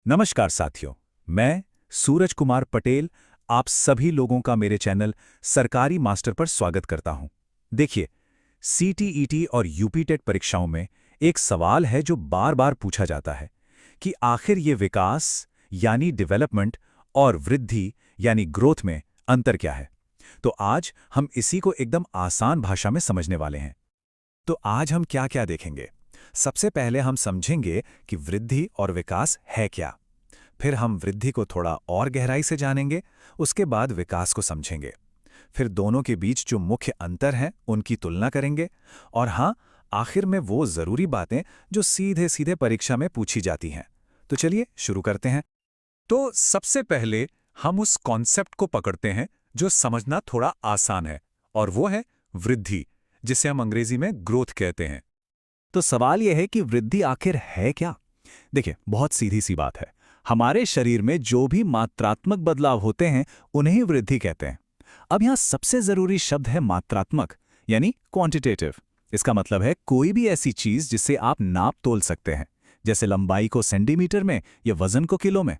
नमस्कार साथियों, मैं सूरज कुमार पटेल आप सभी लोगों का मेरे चैनल सरकारी मास्टर पर स्वागत करता हूं। देखिए, सीटीईटी और यूपीटेट परीक्षाओं में एक सवाल है जो बार बार पूछा जाता है कि आखिर ये विकास यानी डेवलपमेंट और वृद्धि यानी ग्रोथ में अंतर क्या है। तो आज हम इसी को एकदम आसान भाषा में समझने वाले हैं। तो आज हम क्या क्या देखेंगे। सबसे पहले हम समझेंगे कि वृद्धि और विकास है क्या। फिर हम वृद्धि को थोड़ा और गहराई से जानेंगे, उसके बाद विकास को समझेंगे। फिर दोनों के बीच जो मुख्य अंतर हैं उनकी तुलना करेंगे। और हाँ, आखिर में वो जरूरी बातें जो सीधे सीधे परीक्षा में पूछी जाती हैं। तो चलिए शुरू करते हैं। तो सबसे पहले हम उस कॉन्सेप्ट को पकड़ते हैं जो समझना थोड़ा आसान है, और वो है वृद्धि, जिसे हम अंग्रेजी में ग्रोथ कहते हैं। तो सवाल यह है कि वृद्धि आखिर है क्या। देखिए, बहुत सीधी सी बात है। हमारे शरीर में जो भी मात्रात्मक बदलाव होते हैं उन्हें ही वृद्धि कहते हैं। अब यहाँ सबसे जरूरी शब्द है मात्रात्मक, यानी क्वांटिटेटिव। इसका मतलब है कोई भी ऐसी चीज जिसे आप नाप तोल सकते हैं, जैसे लंबाई को सेंटीमीटर में या वजन को किलो में।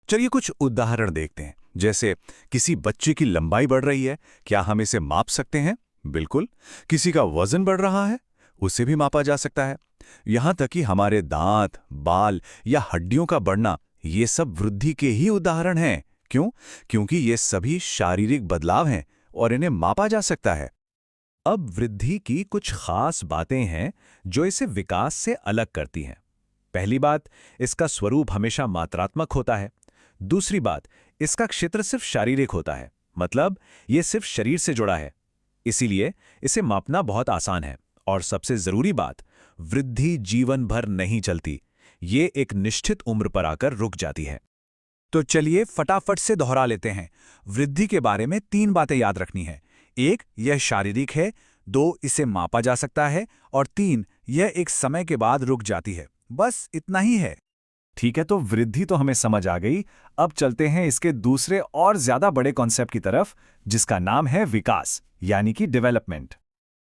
चलिए कुछ उदाहरण देखते हैं। जैसे किसी बच्चे की लंबाई बढ़ रही है, क्या हम इसे माप सकते हैं? बिल्कुल। किसी का वजन बढ़ रहा है, उसे भी मापा जा सकता है। यहां तक कि हमारे दांत, बाल या हड्डियों का बढ़ना, ये सब वृद्धि के ही उदाहरण हैं। क्यों? क्योंकि ये सभी शारीरिक बदलाव हैं और इन्हें मापा जा सकता है। अब वृद्धि की कुछ खास बातें हैं जो इसे विकास से अलग करती हैं। पहली बात, इसका स्वरूप हमेशा मात्रात्मक होता है। दूसरी बात, इसका क्षेत्र सिर्फ शारीरिक होता है, मतलब ये सिर्फ शरीर से जुड़ा है, इसीलिए इसे मापना बहुत आसान है। और सबसे जरूरी बात, वृद्धि जीवन भर नहीं चलती, ये एक निश्चित उम्र पर आकर रुक जाती है। तो चलिए फटाफट से दोहरा लेते हैं। वृद्धि के बारे में 3 बातें याद रखनी है। 1, यह शारीरिक है। 2, इसे मापा जा सकता है। और 3, यह एक समय के बाद रुक जाती है। बस इतना ही है। ठीक है, तो वृद्धि तो हमें समझ आ गई। अब चलते हैं इसके दूसरे और ज्यादा बड़े कॉन्सेप्ट की तरफ, जिसका नाम है विकास, यानी कि डेवलपमेंट।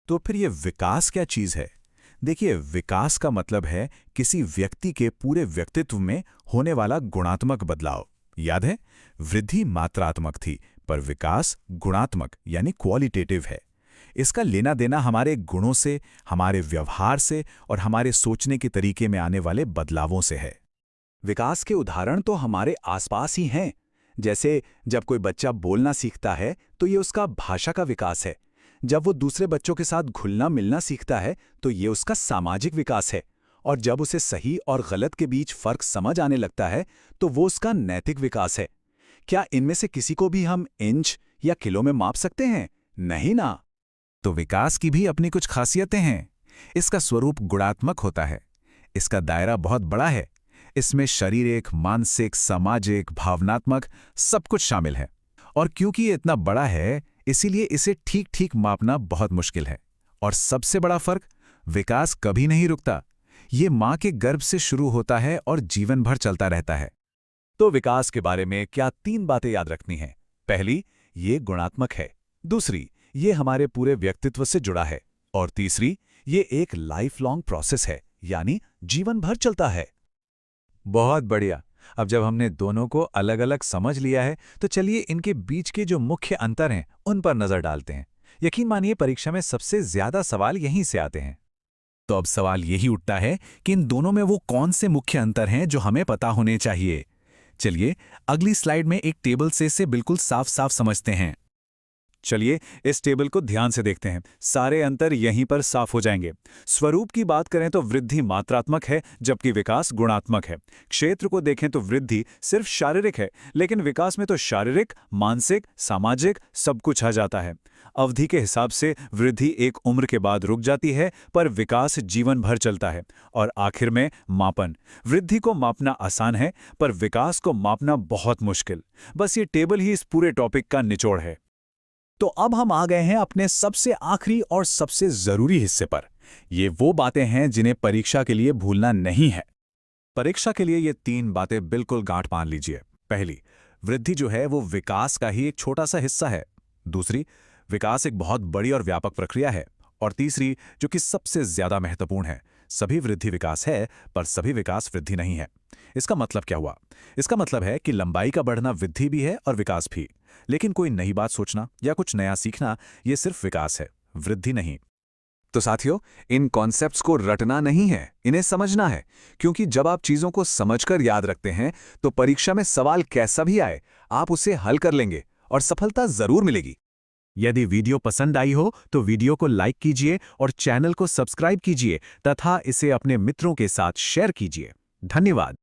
तो फिर ये विकास क्या चीज है? देखिए, विकास का मतलब है किसी व्यक्ति के पूरे व्यक्तित्व में होने वाला गुणात्मक बदलाव। याद है, वृद्धि मात्रात्मक थी, पर विकास गुणात्मक यानी क्वालिटेटिव है। इसका लेना देना हमारे गुणों से, हमारे व्यवहार से और हमारे सोचने के तरीके में आने वाले बदलावों से है। विकास के उदाहरण तो हमारे आसपास ही हैं। जैसे जब कोई बच्चा बोलना सीखता है तो ये उसका भाषा का विकास है। जब वो दूसरे बच्चों के साथ घुलना मिलना सीखता है तो ये उसका सामाजिक विकास है। और जब उसे सही और गलत के बीच फर्क समझ आने लगता है तो वो उसका नैतिक विकास है। क्या इनमें से किसी को भी हम इंच या किलो में माप सकते हैं? नहीं ना। तो विकास की भी अपनी कुछ खासियतें हैं। इसका स्वरूप गुणात्मक होता है। इसका दायरा बहुत बड़ा है। इसमें शारीरिक, मानसिक, सामाजिक, भावनात्मक सब कुछ शामिल है। और क्योंकि ये इतना बड़ा है, इसीलिए इसे ठीक ठीक मापना बहुत मुश्किल है। और सबसे बड़ा फर्क, विकास कभी नहीं रुकता। ये मां के गर्भ से शुरू होता है और जीवन भर चलता रहता है। तो विकास के बारे में क्या 3 बातें याद रखनी हैं? पहली, ये गुणात्मक है। दूसरी, ये हमारे पूरे व्यक्तित्व से जुड़ा है। और तीसरी, ये एक लाइफ लॉन्ग प्रोसेस है, यानी जीवन भर चलता है। बहुत बढ़िया। अब जब हमने दोनों को अलग अलग समझ लिया है, तो चलिए इनके बीच के जो मुख्य अंतर हैं उन पर नजर डालते हैं। यकीन मानिए, परीक्षा में सबसे ज्यादा सवाल यहीं से आते हैं। तो अब सवाल यही उठता है कि इन दोनों में वो कौन से मुख्य अंतर हैं जो हमें पता होने चाहिए। चलिए अगली स्लाइड में एक टेबल से इसे बिल्कुल साफ साफ समझते हैं। चलिए इस टेबल को ध्यान से देखते हैं। सारे अंतर यहीं पर साफ हो जाएंगे। स्वरूप की बात करें तो वृद्धि मात्रात्मक है, जबकि विकास गुणात्मक है। क्षेत्र को देखें तो वृद्धि सिर्फ शारीरिक है, लेकिन विकास में तो शारीरिक, मानसिक, सामाजिक सब कुछ आ जाता है। अवधि के हिसाब से वृद्धि एक उम्र के बाद रुक जाती है, पर विकास जीवन भर चलता है। और आखिर में मापन। वृद्धि को मापना आसान है, पर विकास को मापना बहुत मुश्किल। बस ये टेबल ही इस पूरे टॉपिक का निचोड़ है। तो अब हम आ गए हैं अपने सबसे आखिरी और सबसे जरूरी हिस्से पर। ये वो बातें हैं जिन्हें परीक्षा के लिए भूलना नहीं है। परीक्षा के लिए ये 3 बातें बिल्कुल गांठ बांध लीजिए। पहली, वृद्धि जो है वो विकास का ही एक छोटा सा हिस्सा है। दूसरी, विकास एक बहुत बड़ी और व्यापक प्रक्रिया है। और तीसरी, जो कि सबसे ज्यादा महत्वपूर्ण है, सभी वृद्धि विकास है, पर सभी विकास वृद्धि नहीं है। इसका मतलब क्या हुआ? इसका मतलब है कि लंबाई का बढ़ना वृद्धि भी है और विकास भी। लेकिन कोई नई बात सोचना या कुछ नया सीखना, ये सिर्फ विकास है, वृद्धि नहीं। तो साथियों, इन कॉन्सेप्ट्स को रटना नहीं है, इन्हें समझना है। क्योंकि जब आप चीजों को समझकर याद रखते हैं तो परीक्षा में सवाल कैसा भी आए, आप उसे हल कर लेंगे और सफलता जरूर मिलेगी। यदि वीडियो पसंद आई हो तो वीडियो को लाइक कीजिए और चैनल को सब्सक्राइब कीजिए तथा इसे अपने मित्रों के साथ शेयर कीजिए। धन्यवाद।